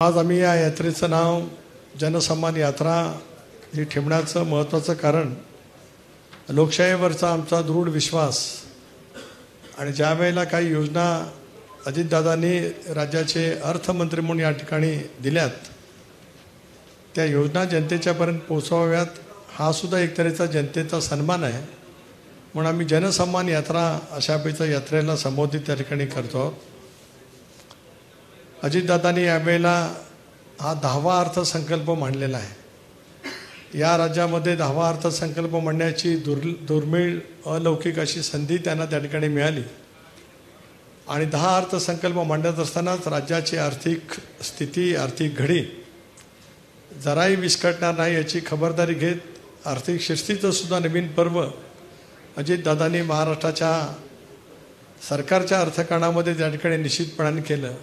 आज आम्ही या यात्रेचं नाव जनसन्मान यात्रा हे ठेवण्याचं महत्त्वाचं कारण लोकशाहीवरचा आमचा दृढ विश्वास आणि ज्या वेळेला काही योजना अजितदादांनी राज्याचे अर्थमंत्री म्हणून या ठिकाणी दिल्यात त्या योजना जनतेच्यापर्यंत पोहोचवाव्यात हा सुद्धा एक तऱ्हेचा जनतेचा सन्मान आहे म्हणून आम्ही जनसन्मान यात्रा अशापैकी यात्रेला संबोधित त्या ठिकाणी करतो आहोत। अजितदादांनी यावेळेला हा 10वा अर्थसंकल्प मांडलेला आहे। या राज्यामध्ये 10वा अर्थसंकल्प मांडण्याची दुर्मिळ अलौकिक अशी संधी त्यांना त्या ठिकाणी मिळाली आणि 10 अर्थसंकल्प मांडत असतानाच राज्याची आर्थिक स्थिती आर्थिक घडी जराही विस्कटणार नाही याची खबरदारी घेत आर्थिक शिस्तीचं सुद्धा नवीन पर्व अजितदादांनी महाराष्ट्राच्या सरकारच्या अर्थकारणामध्ये त्या ठिकाणी निश्चितपणाने केलं।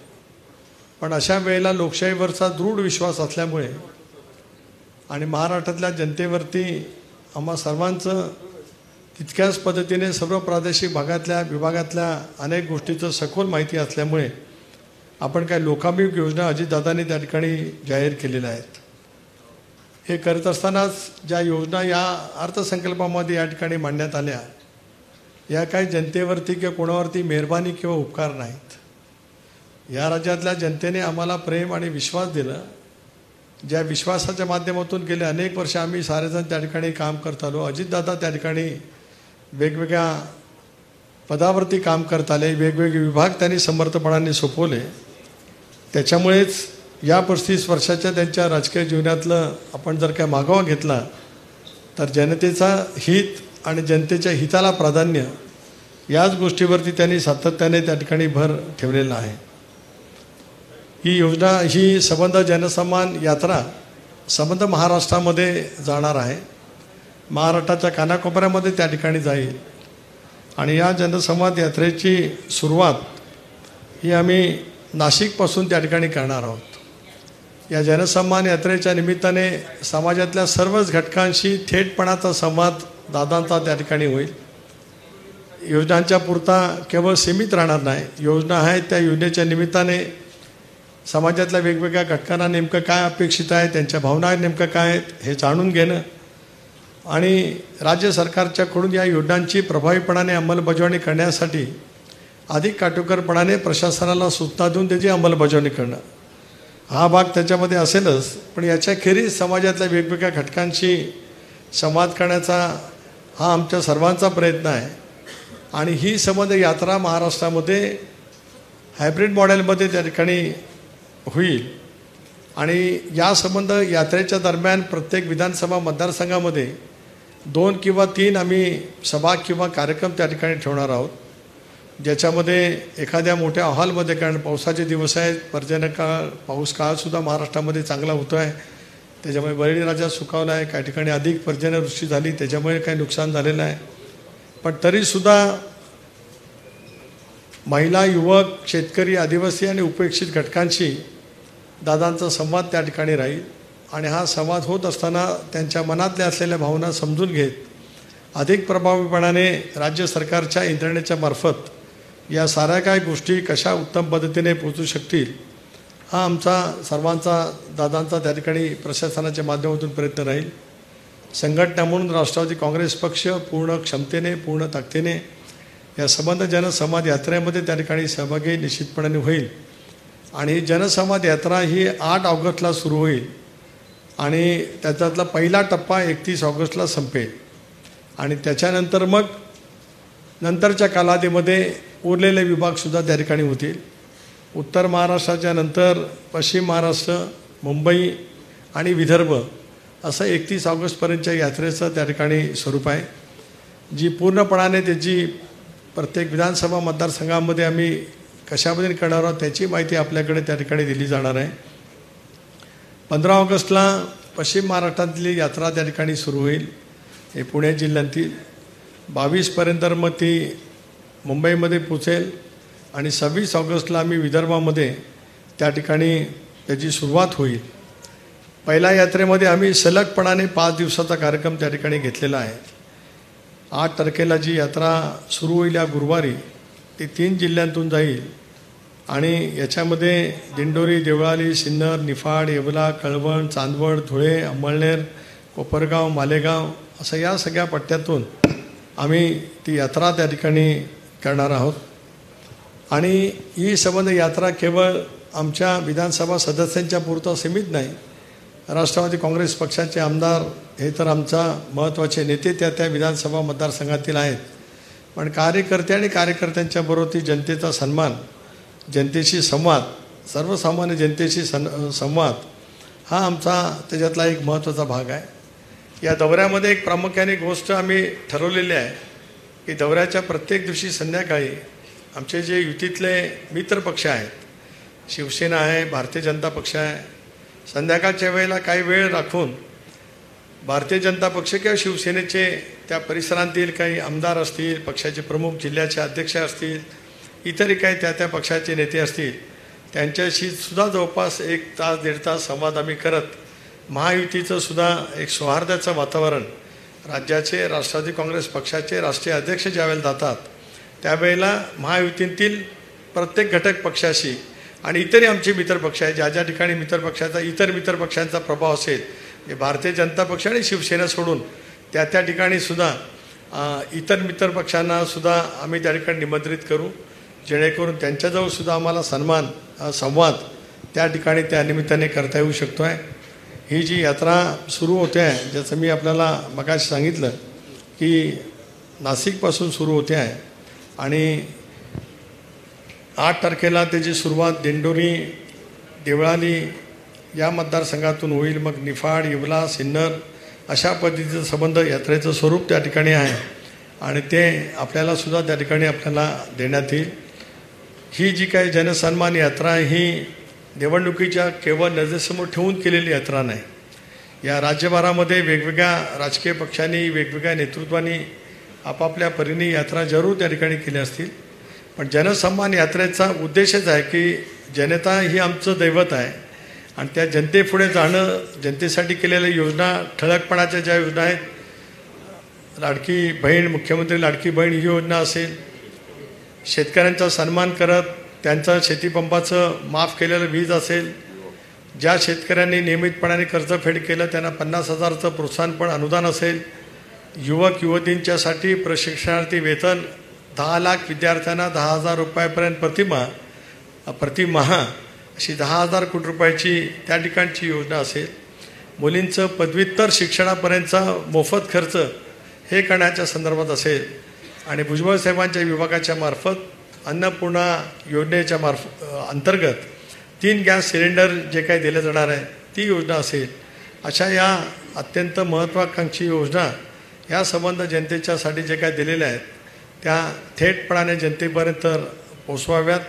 पण अशा वेळेला लोकशाहीवरचा दृढ विश्वास असल्यामुळे आणि महाराष्ट्रातल्या जनतेवरती आम्हा सर्वांचं तितक्याच पद्धतीने सर्व प्रादेशिक विभागातल्या अनेक गोष्टीचं सखोल माहिती असल्यामुळे आपण काही लोकाभिमुख योजना अजितदादांनी त्या ठिकाणी जाहीर केलेल्या आहेत। हे करत असतानाच ज्या योजना या अर्थसंकल्पामध्ये या ठिकाणी मांडण्यात आल्या या काही जनतेवरती किंवा कोणावरती मेहरबानी किंवा उपकार नाहीत। या राज्यातल्या जनतेने आम्हाला प्रेम आणि विश्वास दिला ज्या विश्वासाच्या माध्यमातून गेले अनेक वर्ष आम्ही सारेजण त्या ठिकाणी काम करत आलो। अजितदादा त्या ठिकाणी वेगवेगळ्या पदावरती काम करत आले वेगवेगळे विभाग त्यांनी समर्थपणाने सोपवले। त्याच्यामुळेच या 35 वर्षाच्या त्यांच्या राजकीय जीवनातलं आपण जर काय मागोवा घेतला तर जनतेचा हित आणि जनतेच्या हिताला प्राधान्य याच गोष्टीवरती त्यांनी सातत्याने त्या ठिकाणी भर ठेवलेला आहे। ही योजना ही संबंध जनसन्मान यात्रा संबंध महाराष्ट्रामध्ये जाणार आहे। महाराष्ट्राच्या कानाकोपऱ्यामध्ये त्या ठिकाणी जाईल आणि या जनसंवाद यात्रेची सुरुवात ही आम्ही नाशिकपासून त्या ठिकाणी करणार आहोत। या जनसन्मान यात्रेच्या निमित्ताने समाजातल्या सर्वच घटकांशी थेटपणाचा संवाद दादांचा त्या ठिकाणी होईल। योजनांच्या पुरता केवळ सीमित राहणार नाही। योजना आहेत त्या योजनेच्या निमित्ताने समाजातल्या वेगवेगळ्या घटकांना नेमकं काय अपेक्षित आहे त्यांच्या भावना नेमकं काय आहेत हे जाणून घेणं आणि राज्य सरकारच्याकडून या योजनांची प्रभावीपणाने अंमलबजावणी करण्यासाठी अधिक काटेकोरपणाने प्रशासनाला सूचना देऊन त्याची अंमलबजावणी करणं हा भाग त्याच्यामध्ये असेलच। पण याच्याखेरीज समाजातल्या वेगवेगळ्या घटकांशी संवाद करण्याचा हा आमच्या सर्वांचा प्रयत्न आहे आणि ही संबंध यात्रा महाराष्ट्रामध्ये हायब्रिड मॉडेलमध्ये त्या ठिकाणी होईल आणि या संबंध यात्रेच्या दरम्यान प्रत्येक विधानसभा मतदारसंघामध्ये 2 किंवा 3 आम्ही सभा किंवा कार्यक्रम त्या ठिकाणी ठेवणार आहोत ज्याच्यामध्ये एखाद्या मोठ्या हॉलमध्ये कारण पावसाचे दिवस आहेत पर्जन्यकाळ पाऊस काळसुद्धा महाराष्ट्रामध्ये चांगला होतो आहे त्याच्यामुळे बळीराजा सुकावला आहे काही ठिकाणी अधिक पर्जन्यवृष्टी झाली त्याच्यामुळे काही नुकसान झालेलं आहे। पण तरीसुद्धा महिला युवक शेतकरी आदिवासी आणि उपेक्षित घटकांशी दादांचा संवाद त्या ठिकाणी राहील आणि हा संवाद होत असताना त्यांच्या मनातल्या असलेल्या भावना समजून घेत अधिक प्रभावीपणाने राज्य सरकारच्या यंत्रणेच्या मार्फत या साऱ्या काही गोष्टी कशा उत्तम पद्धतीने पोहोचू शकतील हा आमचा सर्वांचा दादांचा त्या ठिकाणी प्रशासनाच्या माध्यमातून प्रयत्न राहील। संघटना म्हणून राष्ट्रवादी काँग्रेस पक्ष पूर्ण क्षमतेने पूर्ण ताकदीने या संबंध जनसंवाद यात्रेमध्ये त्या ठिकाणी सहभागी निश्चितपणाने होईल आणि जनसंवाद यात्रा ही 8 ऑगस्टला सुरू होईल आणि त्याच्यातला पहिला टप्पा 31 ऑगस्टला संपेल आणि त्याच्यानंतर मग नंतरच्या कालावधीमध्ये उरलेले विभागसुद्धा त्या ठिकाणी होतील। उत्तर महाराष्ट्राच्या नंतर पश्चिम महाराष्ट्र मुंबई आणि विदर्भ असं 31 ऑगस्टपर्यंतच्या यात्रेचं त्या ठिकाणी स्वरूप आहे जी पूर्णपणाने त्याची प्रत्येक विधानसभा मतदारसंघामध्ये आम्ही कशा पद्धतीने करणार आहोत त्याची माहिती आपल्याकडे त्या ठिकाणी दिली जाणार आहे। 15 ऑगस्टला पश्चिम महाराष्ट्रातली यात्रा त्या ठिकाणी सुरू होईल हे पुणे जिल्ह्यातील 22पर्यंत मग ती मुंबईमध्ये पोचेल आणि 26 ऑगस्टला आम्ही विदर्भामध्ये त्या ठिकाणी त्याची सुरुवात होईल। पहिल्या यात्रेमध्ये आम्ही सलगपणाने 5 दिवसाचा कार्यक्रम त्या ठिकाणी घेतलेला आहे। 8 तारखेला जी यात्रा सुरू होईल या गुरुवारी ती 3 जिल्ह्यांतून जाईल आणि याच्यामध्ये दिंडोरी, देवळाली, सिन्नर, निफाड, येवला, कळवण, चांदवड, धुळे, अंमळनेर, कोपरगाव, मालेगाव असं या सगळ्या पट्ट्यातून आम्ही ती यात्रा त्या ठिकाणी करणार आहोत. आणि ही संबंध यात्रा केवळ आमच्या विधानसभा सदस्यांच्या पुरता सीमित नाही. राष्ट्रवादी काँग्रेस पक्षाचे आमदार हे तर आमचा महत्त्वाचे नेते त्या विधानसभा मतदारसंघातील आहेत, पण कार्यकर्ते आणि कार्यकर्त्यांच्या बरोबर जनतेचा सन्मान, जनतेशी संवाद, सर्वसामान्य जनतेशी संवाद हा आमचा त्याच्यातला एक महत्त्वाचा भाग आहे. या दौऱ्यामध्ये एक प्रामुख्याने गोष्ट आम्ही ठरवलेली आहे की दौऱ्याच्या प्रत्येक दिवशी संध्याकाळी आमचे जे युतीतले मित्र पक्ष आहेत, शिवसेना आहे, भारतीय जनता पक्ष आहे, संध्याकाळच्या वेळेला काही वेळ राखून भारतीय जनता पक्ष किंवा शिवसेनेचे त्या परिसरांतील काही आमदार असतील, पक्षाचे प्रमुख, जिल्ह्याचे अध्यक्ष असतील, इतरही काही त्या पक्षाचे नेते असतील, त्यांच्याशी सुद्धा जवळपास 1 तास 1.5 तास संवाद आम्ही करत महायुतीचं सुद्धा एक सौहार्दाचं वातावरण, राज्याचे राष्ट्रवादी काँग्रेस पक्षाचे राष्ट्रीय अध्यक्ष ज्यावेळेला जातात त्यावेळेला महायुतीतील प्रत्येक घटक पक्षाशी आणि इतरही आमचे मित्रपक्ष आहेत, ज्या ज्या ठिकाणी मित्रपक्षाचा इतर मित्रपक्षांचा प्रभाव असेल, जे भारतीय जनता पक्ष आणि शिवसेना सोडून त्या ठिकाणी सुद्धा इतर मित्रपक्षांना सुद्धा आम्ही त्या ठिकाणी निमंत्रित करू, जेणेकरून त्यांच्याजवळ सुद्धा आम्हाला संवाद त्या ठिकाणी त्या निमित्ताने करता येऊ शकतो आहे. ही जी यात्रा सुरू होते आहे, ज्याचं मी आपल्याला मगाशी सांगितलं की नाशिकपासून सुरू होते आहे आणि 8 तारखेला त्याची सुरुवात दिंडोरी, देवळाली या मतदारसंघातून होईल. मग निफाड, येवला, सिन्नर अशा पद्धतीचं संबंध यात्रेचं स्वरूप त्या ठिकाणी आहे आणि ते आपल्याला सुद्धा त्या ठिकाणी आपल्याला देण्यात येईल. ही जी काही जनसन्मान यात्रा ही निवडणुकीच्या केवळ नजरेसमोर ठेवून केलेली यात्रा नाही. या राज्यभरामध्ये वेगवेगळ्या राजकीय पक्षांनी, वेगवेगळ्या नेतृत्वांनी आपापल्या परीने यात्रा जरूर त्या ठिकाणी केल्या असतील, पण जनसन्मान यात्रेचा उद्देशच आहे की जनता ही आमचं दैवत आहे आणि त्या जनतेपुढे जाणं, जनतेसाठी केलेल्या योजना, ठळकपणाच्या ज्या योजना आहेत, लाडकी बहीण, मुख्यमंत्री लाडकी बहीण ही योजना असेल, शेतकऱ्यांचा सन्मान करत त्यांचं शेतीपंपाचं माफ केलेलं वीज असेल, ज्या शेतकऱ्यांनी नियमितपणाने कर्जफेड केलं त्यांना 50,000चं प्रोत्साहनपण अनुदान असेल, युवक युवतींच्यासाठी प्रशिक्षणार्थी वेतन 10 लाख विद्यार्थ्यांना 10,000 रुपयापर्यंत प्रतिमाह अशी 10,000 कोटी रुपयाची त्या ठिकाणची योजना असेल, मुलींचं पदव्युत्तर शिक्षणापर्यंतचा मोफत खर्च हे करण्याच्या संदर्भात असेल आणि भुजबळ साहेबांच्या विभागाच्या मार्फत अन्नपूर्णा योजनेच्या अंतर्गत 3 गॅस सिलेंडर जे काही दिले जाणार आहे ती योजना असेल, अशा या अत्यंत महत्त्वाकांक्षी योजना या संबंध जनतेच्यासाठी जे काही दिलेल्या आहेत त्या थेटपणाने जनतेपर्यंत पोचवाव्यात,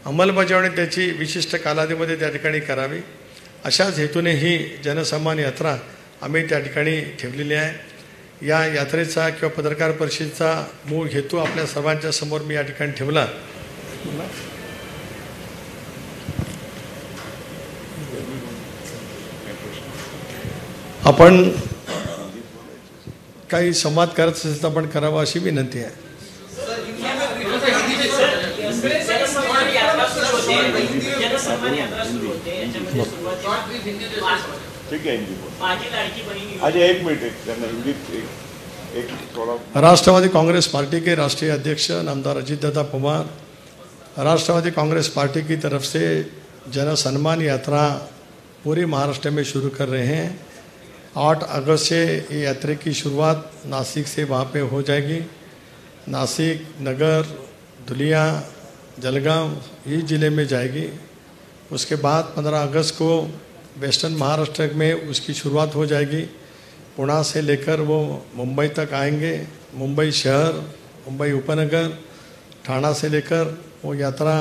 अंमलबजावणी त्याची विशिष्ट कालावधीमध्ये त्या ठिकाणी करावी, अशाच हेतूने ही जनसन्मान यात्रा आम्ही त्या ठिकाणी ठेवलेली आहे. या यात्रेचा किंवा पत्रकार परिषदेचा मूळ हेतू आपल्या सर्वांच्या समोर मी या ठिकाणी ठेवला. आपण काही संवाद करत असेल तर आपण करावा अशी विनंती आहे. राष्ट्रवादी कांग्रेस पार्टी के राष्ट्रीय अध्यक्ष नामदार अजीतदादा पवार राष्ट्रवादी कांग्रेस पार्टी की तरफ से जनसन्मान यात्रा पूरे महाराष्ट्र में शुरू कर रहे हैं. 8 अगस्त से ये यात्रा की शुरुआत नासिक से वहाँ पे हो जाएगी. नासिक, नगर, धुलिया, जलगांव ये ज़िले में जाएगी. उसके बाद 15 अगस्त को वेस्टर्न महाराष्ट्र में उसकी शुरुआत हो जाएगी. पुणे से लेकर वो मुंबई तक आएंगे. मुंबई शहर, मुंबई उपनगर, ठाणा से लेकर वो यात्रा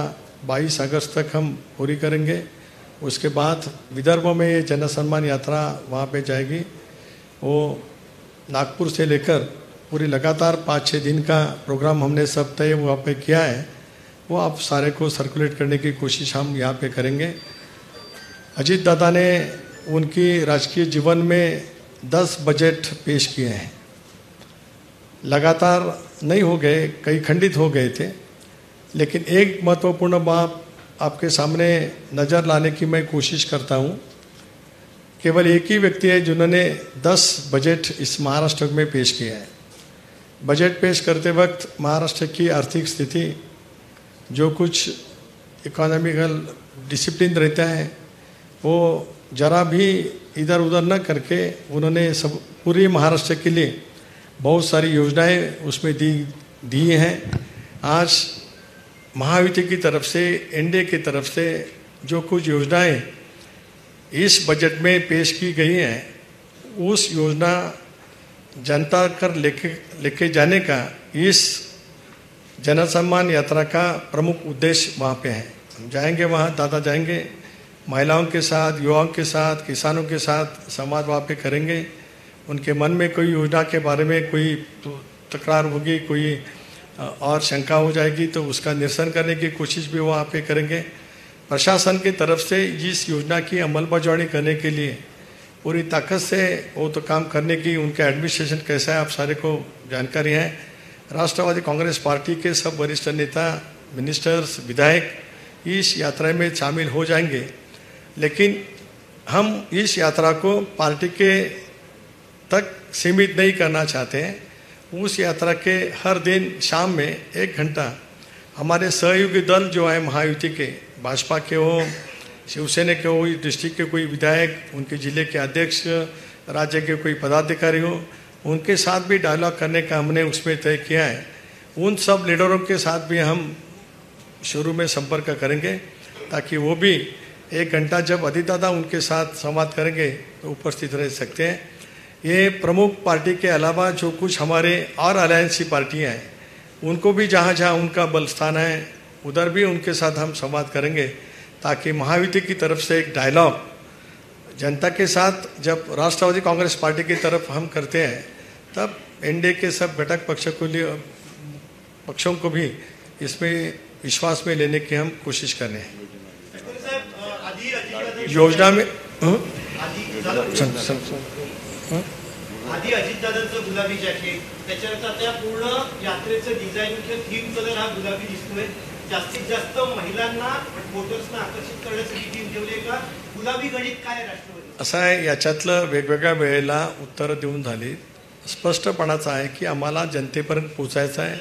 22 अगस्त तक हम पूरी करेंगे. उसके बाद विदर्भ में ये जनसन्मान यात्रा वहाँ पे जाएगी. वो नागपुर से लेकर पूरी लगातार 5-6 दिन का प्रोग्राम हमने सब तय वहाँ पे किया है. वो आप सारे को सर्कुलेट करने की कोशिश हम यहाँ पे करेंगे. अजीत दादा ने उनकी राजकीय जीवन में 10 बजट पेश किए हैं. लगातार नहीं हो गए, कई खंडित हो गए थे, लेकिन एक महत्वपूर्ण बात आपके सामने नज़र लाने की मैं कोशिश करता हूँ। केवल एक ही व्यक्ति है जिन्होंने 10 बजट इस महाराष्ट्र में पेश किया है। बजट पेश करते वक्त महाराष्ट्र की आर्थिक स्थिति, जो कुछ इकोनॉमिकल डिसिप्लिन रहता है, वो जरा भी इधर उधर न करके उन्होंने सब पूरी महाराष्ट्र के लिए बहुत सारी योजनाएं उसमें दी हैं। आज महायुति की तरफ से, एनडीए की तरफ से जो कुछ योजनाएं इस बजट में पेश की गई हैं, उस योजना जनता कर लेके जाने का इस जनसम्मान यात्रा का प्रमुख उद्देश्य वहाँ पे है। हम जाएंगे वहाँ, दादा जाएंगे, महिलाओं के साथ, युवाओं के साथ, किसानों के साथ संवाद वहाँ पे करेंगे। उनके मन में कोई योजना के बारे में कोई तकरार होगी, कोई और शंका हो जाएगी तो उसका निरसन करने की कोशिश भी वहाँ पे करेंगे। प्रशासन की तरफ से इस योजना की अमलबजावनी करने के लिए पूरी ताकत से वो तो काम करने की, उनका एडमिनिस्ट्रेशन कैसा है आप सारे को जानकारी है। राष्ट्रवादी कांग्रेस पार्टी के सब वरिष्ठ नेता, मिनिस्टर्स, विधायक इस यात्रा में शामिल हो जाएंगे। लेकिन हम इस यात्रा को पार्टी के तक सीमित नहीं करना चाहते हैं। उस यात्रा के हर दिन शाम में 1 घंटा हमारे सहयोगी दल जो है महायुति के, भाजपा के हो, शिवसेना के हो, डिस्ट्रिक्ट के कोई विधायक, उनके जिले के अध्यक्ष, राज्य के कोई पदाधिकारी हो, उनके साथ भी डायलॉग करने का हमने उसमें तय किया है। उन सब लीडरों के साथ भी हम शुरू में संपर्क करेंगे ताकि वो भी 1 घंटा जब अधिदाता उनके साथ संवाद करेंगे तो उपस्थित रह सकते हैं। ये प्रमुख पार्टी के अलावा जो कुछ हमारे और अलायंसी पार्टियाँ हैं, उनको भी जहाँ जहाँ उनका बल स्थान है उधर भी उनके साथ हम संवाद करेंगे ताकि महायुति की तरफ से एक डायलॉग जनता के साथ जब राष्ट्रवादी कांग्रेस पार्टी की तरफ हम करते हैं, तब एनडीए के सब घटक पक्षों को भी इसमें विश्वास में लेने की हम कोशिश कर रहे हैं। योजना में आधी अजितदादांचं गुलाबी जॅकेट, त्याच्यानंतर त्या पूर्ण यात्रेचं डिझाईन किंवा थीम कलर हा गुलाबी दिसतोय। जास्तीत जास्त महिलांना, वोटर्सना आकर्षित करण्यासाठी थीम ठेवली का गुलाबी गणित काय राष्ट्रवादी? असं आहे, याच्यातलं वेगवेगळ्या वेळेला उत्तरं देऊन झाली। स्पष्टपणाचं आहे की आम्हाला जनतेपर्यंत पोहोचायचं आहे।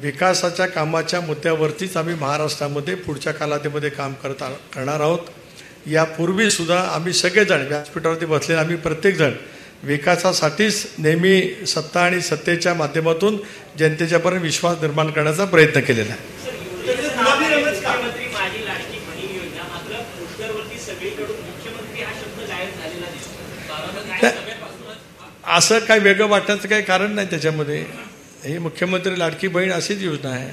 विकासाच्या कामाच्या मुद्द्यावरतीच आम्ही महाराष्ट्रामध्ये पुढच्या कालावधीमध्ये काम करणार आहोत। यापूर्वी सुद्धा आम्ही सगळेजण व्यासपीठावरती बसलेले आम्ही प्रत्येकजण विकासासाठीच नेहमी सत्ता आणि सत्तेच्या माध्यमातून जनतेच्यापर्यंत विश्वास निर्माण करण्याचा प्रयत्न केलेला आहे। असं काही वेगळं वाटण्याचं काही कारण नाही त्याच्यामध्ये। ही मुख्यमंत्री लाडकी बहीण अशीच योजना आहे।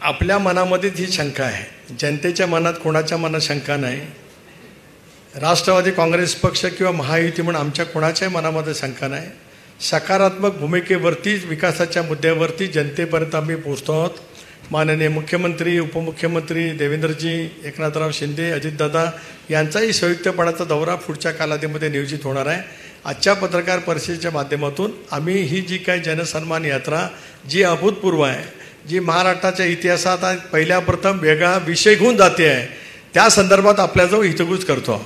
आपल्या मनामध्येच ही शंका आहे, जनतेच्या मनात कोणाच्या मनात शंका नाही। राष्ट्रवादी काँग्रेस पक्ष किंवा महायुती म्हणून आमच्या कोणाच्याही मनामध्ये शंका नाही। सकारात्मक भूमिकेवरतीच, विकासाच्या मुद्द्यावरती जनतेपर्यंत आम्ही पोहोचतो आहोत। माननीय मुख्यमंत्री, उपमुख्यमंत्री देवेंद्रजी, एकनाथराव शिंदे, अजितदादा यांचाही संयुक्तपणाचा दौरा पुढच्या कालावधीमध्ये नियोजित होणार आहे। आजच्या पत्रकार परिषदेच्या माध्यमातून आम्ही ही जी काही जनसन्मान यात्रा जी अभूतपूर्व आहे, जी महाराष्ट्राच्या इतिहासात पहिल्या प्रथम वेगळा विषय घेऊन जाते आहे, त्या संदर्भात आपल्याजवळ हितगुज करतो।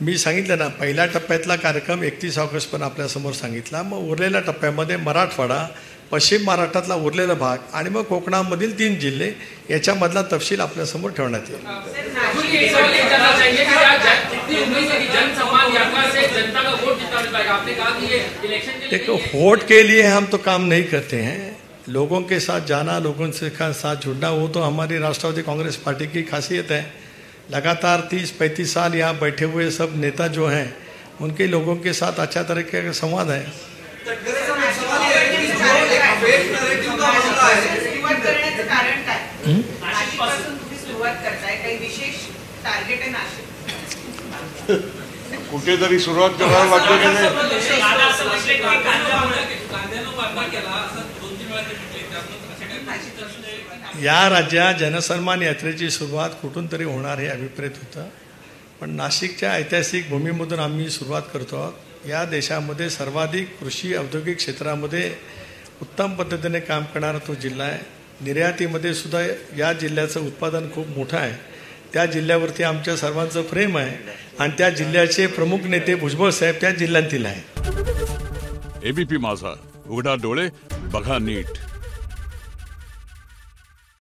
मी सांगितलं ना, पहिल्या टप्प्यातला कार्यक्रम 31 ऑगस्ट पण आपल्यासमोर सांगितला। मग उरलेल्या टप्प्यामध्ये मराठवाडा, पश्चिम महाराष्ट्रातला उरलेला भाग आणि मग कोकणामधील 3 जिल्हे याच्यामधला तपशील आपल्यासमोर ठेवण्यात येईल। देखो, वोट के लिए हम तो काम नहीं करते हैं। लोगों के साथ जाना, लोगों से साथ जुड़ना, वो तो हमारी राष्ट्रवादी कांग्रेस पार्टी की खासियत है। लगातार 30-35 साल यहाँ बैठे हुए सब नेता जो हैं, उनके लोगों के साथ अच्छा तरीके का संवाद है। कुठेतरी सुरुवात करायला वाटतं की नाही? या राज्यात जनसन्मान यात्रेची सुरुवात कुठून तरी होणार हे अभिप्रेत होतं, पण नाशिकच्या ऐतिहासिक भूमीमधून आम्ही सुरुवात करतो आहोत. या देशामध्ये सर्वाधिक कृषी औद्योगिक क्षेत्रामध्ये उत्तम पद्धतीने काम करणारा तो जिल्हा आहे. निर्यातीमध्ये सुद्धा या जिल्ह्याचं उत्पादन खूप मोठं आहे. त्या जिल्ह्यावरती आमच्या सर्वांचं प्रेम आहे आणि त्या जिल्ह्याचे प्रमुख नेते भुजबळ साहेब त्या जिल्ह्यातील आहेत. एबीपी माझा, उघडा डोळे बघा नीट.